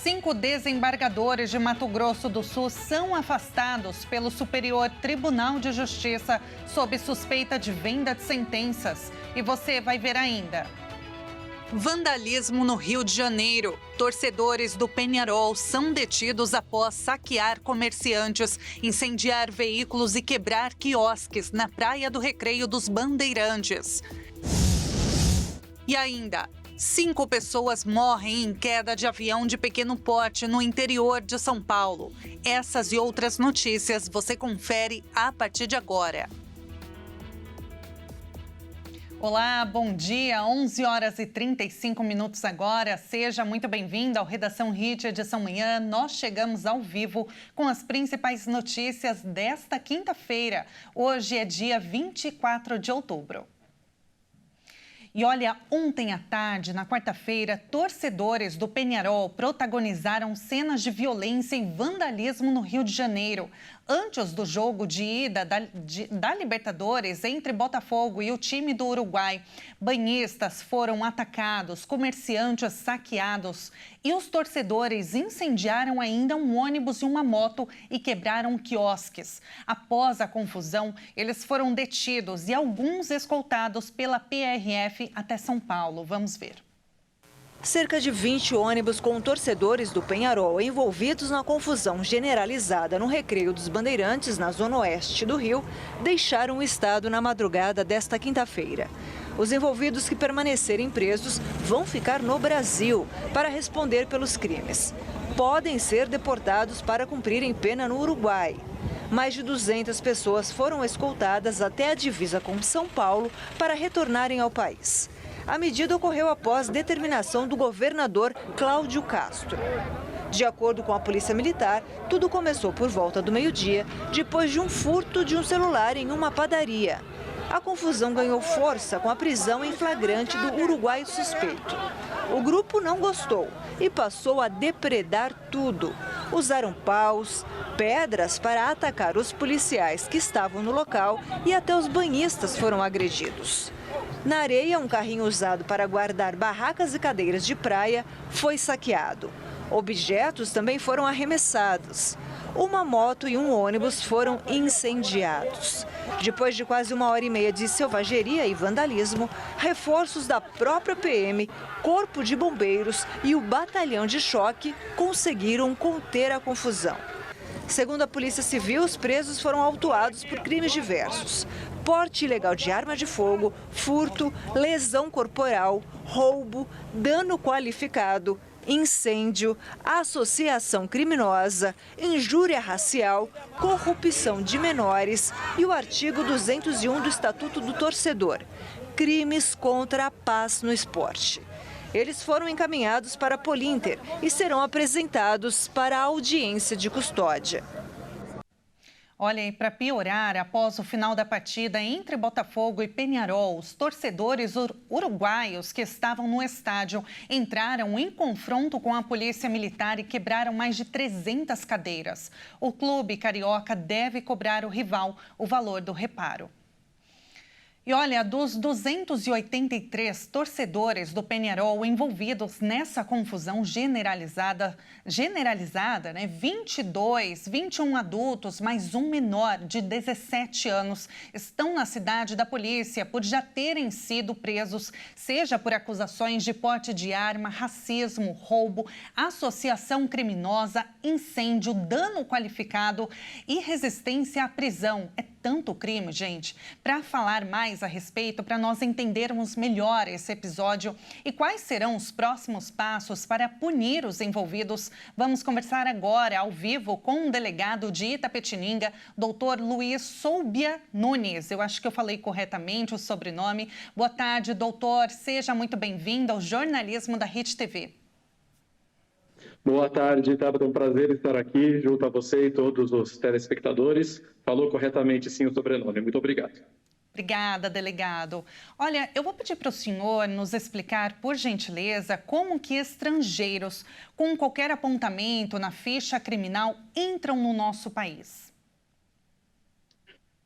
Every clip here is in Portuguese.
5 desembargadores de Mato Grosso do Sul são afastados pelo Superior Tribunal de Justiça sob suspeita de venda de sentenças. E você vai ver ainda. Vandalismo no Rio de Janeiro. Torcedores do Peñarol são detidos após saquear comerciantes, incendiar veículos e quebrar quiosques na Praia do Recreio dos Bandeirantes. E ainda, 5 pessoas morrem em queda de avião de pequeno porte no interior de São Paulo. Essas e outras notícias você confere a partir de agora. Olá, bom dia, 11 horas e 35 minutos agora. Seja muito bem-vindo ao Redação Hit, edição manhã. Nós chegamos ao vivo com as principais notícias desta quinta-feira. Hoje é dia 24 de outubro. E olha, ontem à tarde, na quarta-feira, torcedores do Peñarol protagonizaram cenas de violência e vandalismo no Rio de Janeiro. Antes do jogo de ida da Libertadores entre Botafogo e o time do Uruguai, banhistas foram atacados, comerciantes saqueados e os torcedores incendiaram ainda um ônibus e uma moto e quebraram quiosques. Após a confusão, eles foram detidos e alguns escoltados pela PRF até São Paulo. Vamos ver. Cerca de 20 ônibus com torcedores do Peñarol envolvidos na confusão generalizada no Recreio dos Bandeirantes, na zona oeste do Rio, deixaram o estado na madrugada desta quinta-feira. Os envolvidos que permanecerem presos vão ficar no Brasil para responder pelos crimes. Podem ser deportados para cumprirem pena no Uruguai. Mais de 200 pessoas foram escoltadas até a divisa com São Paulo para retornarem ao país. A medida ocorreu após determinação do governador Cláudio Castro. De acordo com a Polícia Militar, tudo começou por volta do meio-dia, depois de um furto de um celular em uma padaria. A confusão ganhou força com a prisão em flagrante do uruguaio suspeito. O grupo não gostou e passou a depredar tudo. Usaram paus, pedras para atacar os policiais que estavam no local e até os banhistas foram agredidos. Na areia, um carrinho usado para guardar barracas e cadeiras de praia foi saqueado. Objetos também foram arremessados. Uma moto e um ônibus foram incendiados. Depois de quase 1h30 de selvageria e vandalismo, reforços da própria PM, Corpo de Bombeiros e o Batalhão de Choque conseguiram conter a confusão. Segundo a Polícia Civil, os presos foram autuados por crimes diversos: porte ilegal de arma de fogo, furto, lesão corporal, roubo, dano qualificado, incêndio, associação criminosa, injúria racial, corrupção de menores e o artigo 201 do Estatuto do Torcedor, crimes contra a paz no esporte. Eles foram encaminhados para a Polinter e serão apresentados para a audiência de custódia. Olha, e para piorar, após o final da partida entre Botafogo e Peñarol, os torcedores uruguaios que estavam no estádio entraram em confronto com a polícia militar e quebraram mais de 300 cadeiras. O clube carioca deve cobrar o rival o valor do reparo. E olha, dos 283 torcedores do Peñarol envolvidos nessa confusão generalizada, 21 adultos, mais um menor de 17 anos, estão na cidade da polícia por já terem sido presos, seja por acusações de porte de arma, racismo, roubo, associação criminosa, incêndio, dano qualificado e resistência à prisão. É tanto crime, gente. Para falar mais a respeito, para nós entendermos melhor esse episódio e quais serão os próximos passos para punir os envolvidos, vamos conversar agora, ao vivo, com o delegado de Itapetininga, doutor Luiz Soubia Nunes. Eu acho que eu falei corretamente o sobrenome. Boa tarde, doutor. Seja muito bem-vindo ao jornalismo da Hit TV. Boa tarde, Tabata. É um prazer estar aqui junto a você e todos os telespectadores. Falou corretamente, sim, o sobrenome. Muito obrigado. Obrigada, delegado. Olha, eu vou pedir para o senhor nos explicar, por gentileza, como que estrangeiros com qualquer apontamento na ficha criminal entram no nosso país.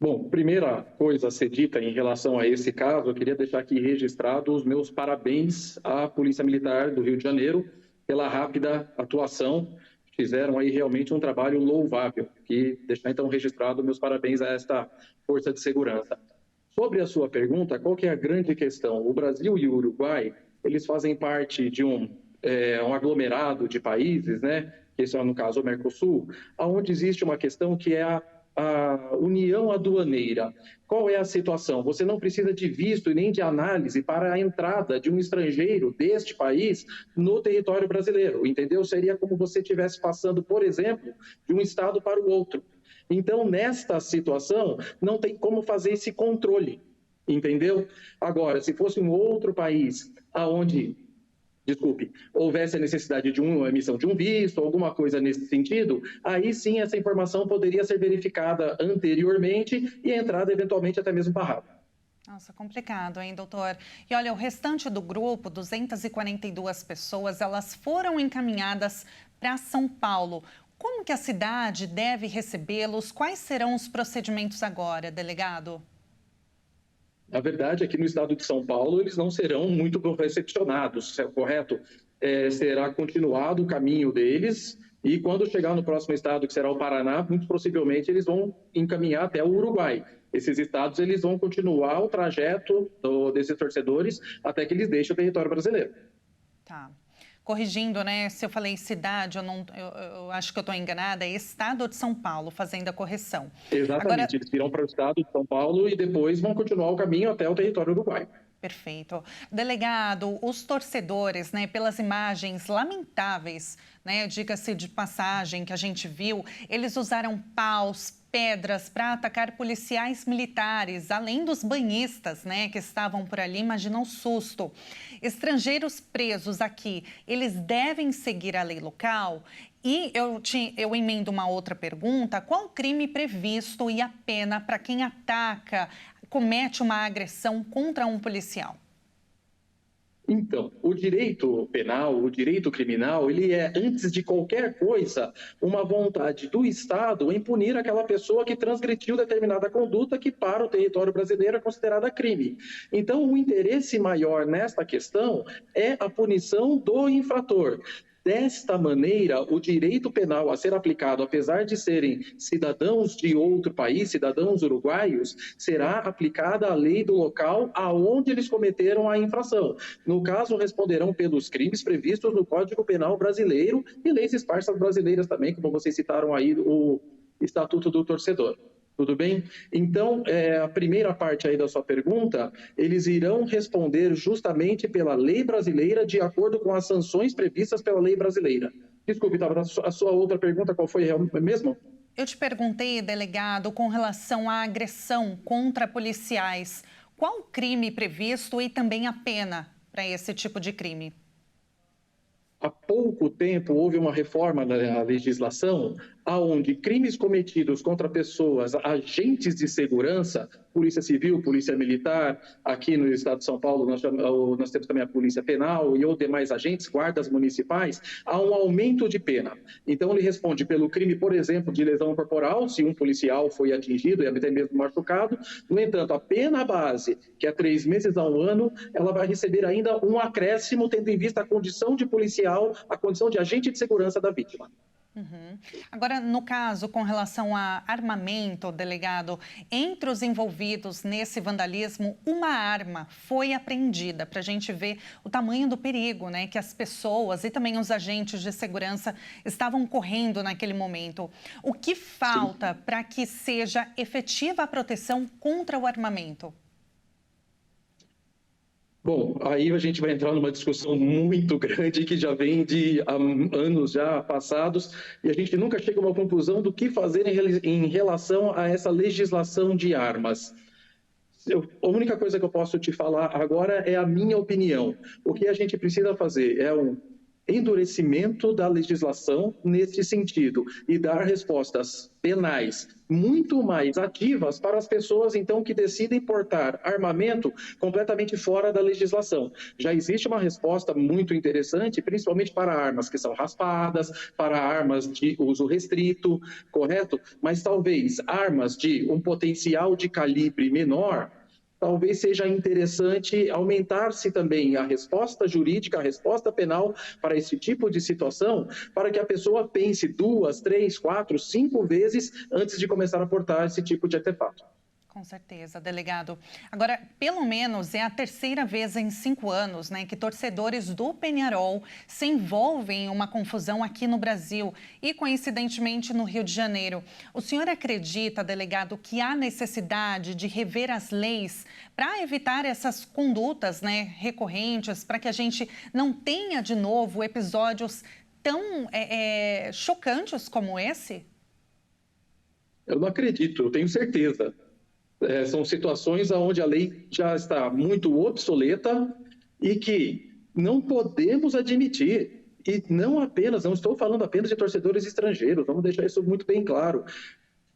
Bom, primeira coisa a ser dita em relação a esse caso, eu queria deixar aqui registrado os meus parabéns à Polícia Militar do Rio de Janeiro pela rápida atuação. Fizeram aí realmente um trabalho louvável, e deixar então registrado meus parabéns a esta força de segurança. Sobre a sua pergunta, qual que é a grande questão? O Brasil e o Uruguai, eles fazem parte de um aglomerado de países, né? Esse é, no caso, o Mercosul, onde existe uma questão que é a união aduaneira. Qual é a situação? Você não precisa de visto e nem de análise para a entrada de um estrangeiro deste país no território brasileiro, entendeu? Seria como você estivesse passando, por exemplo, de um estado para o outro. Então, nesta situação, não tem como fazer esse controle, entendeu? Agora, se fosse um outro país aonde houvesse a necessidade de uma emissão de um visto, alguma coisa nesse sentido, aí sim essa informação poderia ser verificada anteriormente e entrada eventualmente até mesmo barrada. Nossa, complicado, hein, doutor? E olha, o restante do grupo, 242 pessoas, elas foram encaminhadas para São Paulo. Como que a cidade deve recebê-los? Quais serão os procedimentos agora, delegado? A verdade é que no estado de São Paulo eles não serão muito recepcionados, correto? Será continuado o caminho deles e quando chegar no próximo estado, que será o Paraná, muito possivelmente eles vão encaminhar até o Uruguai. Esses estados eles vão continuar o trajeto desses torcedores até que eles deixem o território brasileiro. Tá. Corrigindo, né? Se eu falei cidade, eu acho que eu estou enganada, é estado de São Paulo, fazendo a correção. Exatamente, agora, eles virão para o estado de São Paulo e depois vão continuar o caminho até o território uruguaio. Perfeito. Delegado, os torcedores, né, pelas imagens lamentáveis, né, diga-se de passagem que a gente viu, eles usaram paus, pedras para atacar policiais militares, além dos banhistas, né, que estavam por ali. Imagina o susto. Estrangeiros presos aqui, eles devem seguir a lei local? E eu emendo uma outra pergunta: qual o crime previsto e a pena para quem comete uma agressão contra um policial? Então, o direito penal, o direito criminal, ele é, antes de qualquer coisa, uma vontade do Estado em punir aquela pessoa que transgrediu determinada conduta que para o território brasileiro é considerada crime. Então, o interesse maior nesta questão é a punição do infrator. Desta maneira, o direito penal a ser aplicado, apesar de serem cidadãos de outro país, cidadãos uruguaios, será aplicada a lei do local aonde eles cometeram a infração. No caso, responderão pelos crimes previstos no Código Penal brasileiro e leis esparsas brasileiras também, como vocês citaram aí, o Estatuto do Torcedor. Tudo bem? Então, a primeira parte aí da sua pergunta, eles irão responder justamente pela lei brasileira de acordo com as sanções previstas pela lei brasileira. Desculpe, a sua outra pergunta, qual foi mesmo? Eu te perguntei, delegado, com relação à agressão contra policiais. Qual o crime previsto e também a pena para esse tipo de crime? Há pouco tempo houve uma reforma na legislação onde crimes cometidos contra pessoas, agentes de segurança, Polícia Civil, Polícia Militar, aqui no estado de São Paulo nós temos também a Polícia Penal e outros demais agentes, guardas municipais, há um aumento de pena. Então ele responde pelo crime, por exemplo, de lesão corporal, se um policial foi atingido e até mesmo machucado. No entanto, a pena base, que é 3 meses a 1 ano, ela vai receber ainda um acréscimo, tendo em vista a condição de policial, a condição de agente de segurança da vítima. Uhum. Agora, no caso, com relação a armamento, delegado, entre os envolvidos nesse vandalismo, uma arma foi apreendida para a gente ver o tamanho do perigo, né, que as pessoas e também os agentes de segurança estavam correndo naquele momento. O que falta para que seja efetiva a proteção contra o armamento? Bom, aí a gente vai entrar numa discussão muito grande que já vem de anos já passados e a gente nunca chega a uma conclusão do que fazer em relação a essa legislação de armas. A única coisa que eu posso te falar agora é a minha opinião. O que a gente precisa fazer é um endurecimento da legislação nesse sentido e dar respostas penais muito mais ativas para as pessoas, então, que decidem portar armamento completamente fora da legislação. Já existe uma resposta muito interessante, principalmente para armas que são raspadas, para armas de uso restrito, correto? Mas talvez armas de um potencial de calibre menor, talvez seja interessante aumentar-se também a resposta jurídica, a resposta penal para esse tipo de situação, para que a pessoa pense 2, 3, 4, 5 vezes antes de começar a portar esse tipo de artefato. Com certeza, delegado. Agora, pelo menos é a terceira vez em 5 anos, né, que torcedores do Peñarol se envolvem em uma confusão aqui no Brasil e, coincidentemente, no Rio de Janeiro. O senhor acredita, delegado, que há necessidade de rever as leis para evitar essas condutas, né, recorrentes, para que a gente não tenha de novo episódios tão chocantes como esse? Eu não acredito, eu tenho certeza. São situações onde a lei já está muito obsoleta e que não podemos admitir. E não estou falando apenas de torcedores estrangeiros, vamos deixar isso muito bem claro.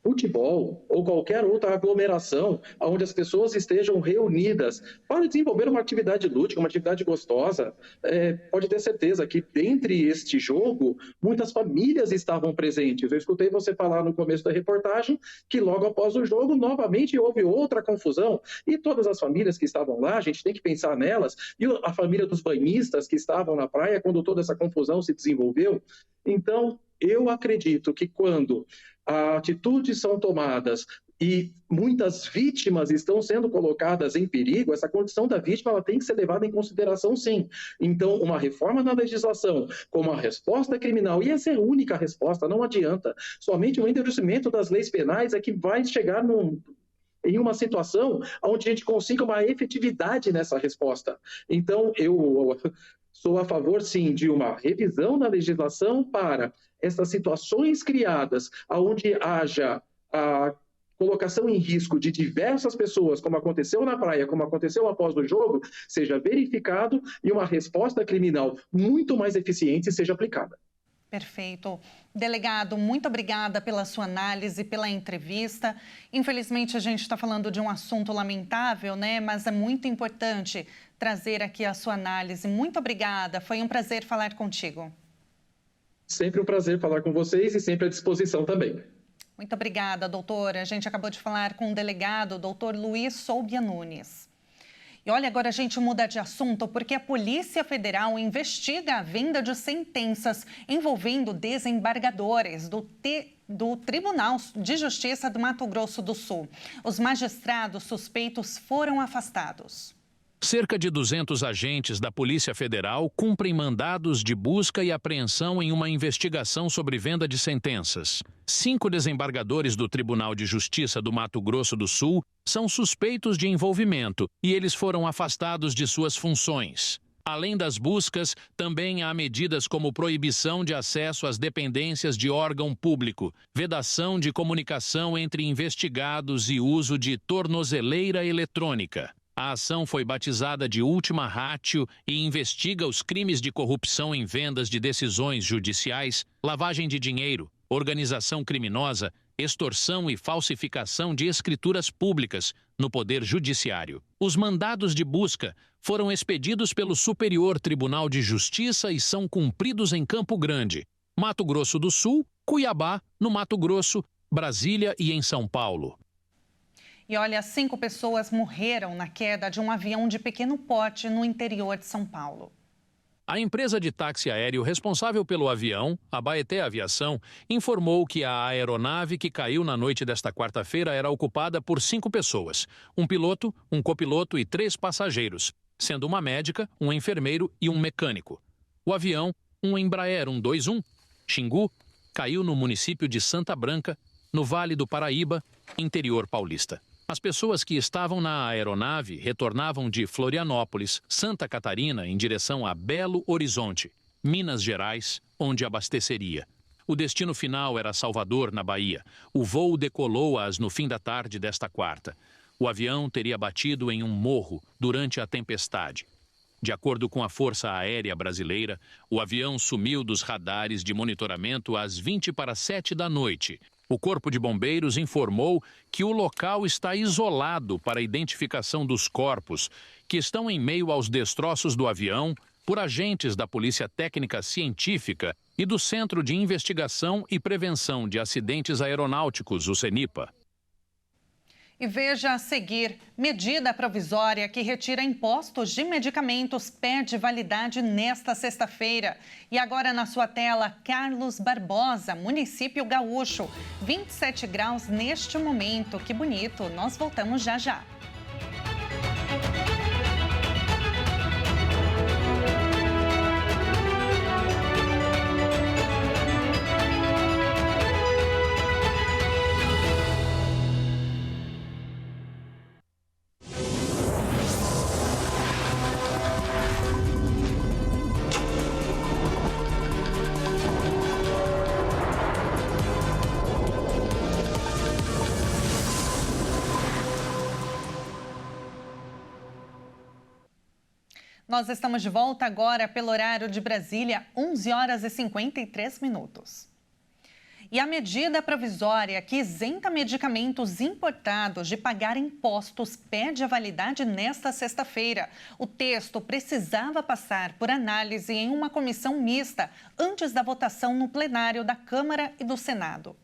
Futebol ou qualquer outra aglomeração onde as pessoas estejam reunidas para desenvolver uma atividade lúdica, uma atividade gostosa, pode ter certeza que dentre este jogo, muitas famílias estavam presentes. Eu escutei você falar no começo da reportagem que logo após o jogo, novamente houve outra confusão. E todas as famílias que estavam lá, a gente tem que pensar nelas, e a família dos banhistas que estavam na praia quando toda essa confusão se desenvolveu. Então, eu acredito que quando atitudes são tomadas e muitas vítimas estão sendo colocadas em perigo, essa condição da vítima ela tem que ser levada em consideração, sim. Então, uma reforma na legislação como a resposta criminal, e essa é a única resposta, não adianta. Somente o endurecimento das leis penais é que vai chegar em uma situação onde a gente consiga uma efetividade nessa resposta. Então, eu sou a favor, sim, de uma revisão na legislação para essas situações criadas, onde haja a colocação em risco de diversas pessoas, como aconteceu na praia, como aconteceu após o jogo, seja verificado e uma resposta criminal muito mais eficiente seja aplicada. Perfeito. Delegado, muito obrigada pela sua análise, pela entrevista. Infelizmente, a gente está falando de um assunto lamentável, né? Mas é muito importante trazer aqui a sua análise. Muito obrigada. Foi um prazer falar contigo. Sempre um prazer falar com vocês e sempre à disposição também. Muito obrigada, doutora. A gente acabou de falar com o delegado, doutor Luiz Soubia Nunes. E olha, agora a gente muda de assunto porque a Polícia Federal investiga a venda de sentenças envolvendo desembargadores do Tribunal de Justiça do Mato Grosso do Sul. Os magistrados suspeitos foram afastados. Cerca de 200 agentes da Polícia Federal cumprem mandados de busca e apreensão em uma investigação sobre venda de sentenças. 5 desembargadores do Tribunal de Justiça do Mato Grosso do Sul são suspeitos de envolvimento e eles foram afastados de suas funções. Além das buscas, também há medidas como proibição de acesso às dependências de órgão público, vedação de comunicação entre investigados e uso de tornozeleira eletrônica. A ação foi batizada de Última Ratio e investiga os crimes de corrupção em vendas de decisões judiciais, lavagem de dinheiro, organização criminosa, extorsão e falsificação de escrituras públicas no Poder Judiciário. Os mandados de busca foram expedidos pelo Superior Tribunal de Justiça e são cumpridos em Campo Grande, Mato Grosso do Sul, Cuiabá, no Mato Grosso, Brasília e em São Paulo. E olha, 5 pessoas morreram na queda de um avião de pequeno porte no interior de São Paulo. A empresa de táxi aéreo responsável pelo avião, a Baeté Aviação, informou que a aeronave que caiu na noite desta quarta-feira era ocupada por 5 pessoas, um piloto, um copiloto e 3 passageiros, sendo uma médica, um enfermeiro e um mecânico. O avião, um Embraer 121, Xingu, caiu no município de Santa Branca, no Vale do Paraíba, interior paulista. As pessoas que estavam na aeronave retornavam de Florianópolis, Santa Catarina, em direção a Belo Horizonte, Minas Gerais, onde abasteceria. O destino final era Salvador, na Bahia. O voo decolou no fim da tarde desta quarta. O avião teria batido em um morro durante a tempestade. De acordo com a Força Aérea Brasileira, o avião sumiu dos radares de monitoramento às 6:20 da noite. O Corpo de Bombeiros informou que o local está isolado para a identificação dos corpos, que estão em meio aos destroços do avião, por agentes da Polícia Técnica Científica e do Centro de Investigação e Prevenção de Acidentes Aeronáuticos, o CENIPA. E veja a seguir, medida provisória que retira impostos de medicamentos perde validade nesta sexta-feira. E agora na sua tela, Carlos Barbosa, município gaúcho. 27 graus neste momento, que bonito. Nós voltamos já já. Nós estamos de volta agora pelo horário de Brasília, 11 horas e 53 minutos. E a medida provisória que isenta medicamentos importados de pagar impostos perde a validade nesta sexta-feira. O texto precisava passar por análise em uma comissão mista antes da votação no plenário da Câmara e do Senado.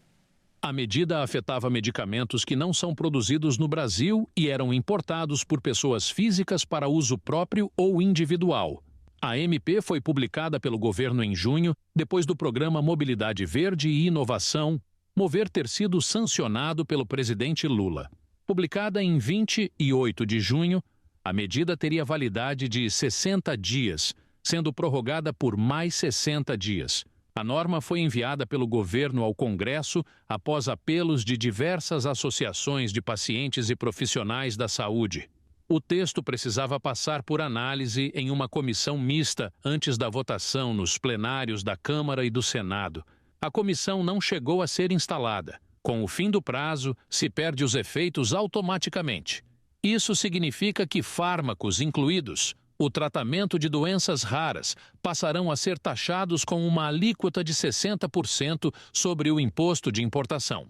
A medida afetava medicamentos que não são produzidos no Brasil e eram importados por pessoas físicas para uso próprio ou individual. A MP foi publicada pelo governo em junho, depois do programa Mobilidade Verde e Inovação, Mover ter sido sancionado pelo presidente Lula. Publicada em 28 de junho, a medida teria validade de 60 dias, sendo prorrogada por mais 60 dias. A norma foi enviada pelo governo ao Congresso após apelos de diversas associações de pacientes e profissionais da saúde. O texto precisava passar por análise em uma comissão mista antes da votação nos plenários da Câmara e do Senado. A comissão não chegou a ser instalada. Com o fim do prazo, se perde os efeitos automaticamente. Isso significa que fármacos incluídos o tratamento de doenças raras passarão a ser taxados com uma alíquota de 60% sobre o imposto de importação.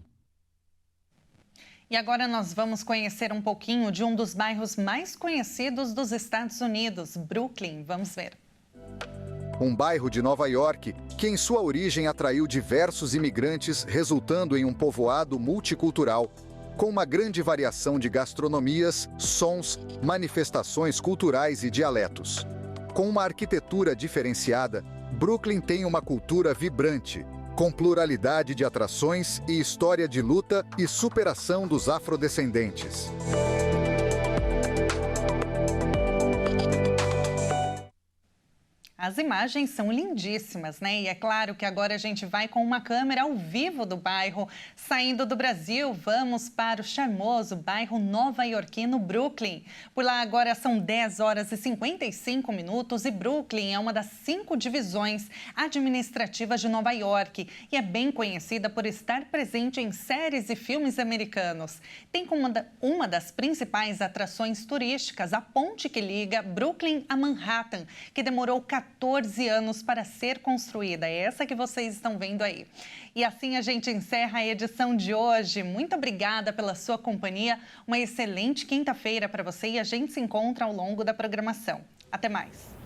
E agora nós vamos conhecer um pouquinho de um dos bairros mais conhecidos dos Estados Unidos, Brooklyn. Vamos ver. Um bairro de Nova York que em sua origem atraiu diversos imigrantes, resultando em um povoado multicultural, com uma grande variação de gastronomias, sons, manifestações culturais e dialetos. Com uma arquitetura diferenciada, Brooklyn tem uma cultura vibrante, com pluralidade de atrações e história de luta e superação dos afrodescendentes. As imagens são lindíssimas, né? E é claro que agora a gente vai com uma câmera ao vivo do bairro. Saindo do Brasil, vamos para o charmoso bairro nova-iorquino Brooklyn. Por lá agora são 10 horas e 55 minutos e Brooklyn é uma das 5 divisões administrativas de Nova York e é bem conhecida por estar presente em séries e filmes americanos. Tem como uma das principais atrações turísticas a ponte que liga Brooklyn a Manhattan, que demorou 14 anos para ser construída. É essa que vocês estão vendo aí. E assim a gente encerra a edição de hoje. Muito obrigada pela sua companhia. Uma excelente quinta-feira para você e a gente se encontra ao longo da programação. Até mais.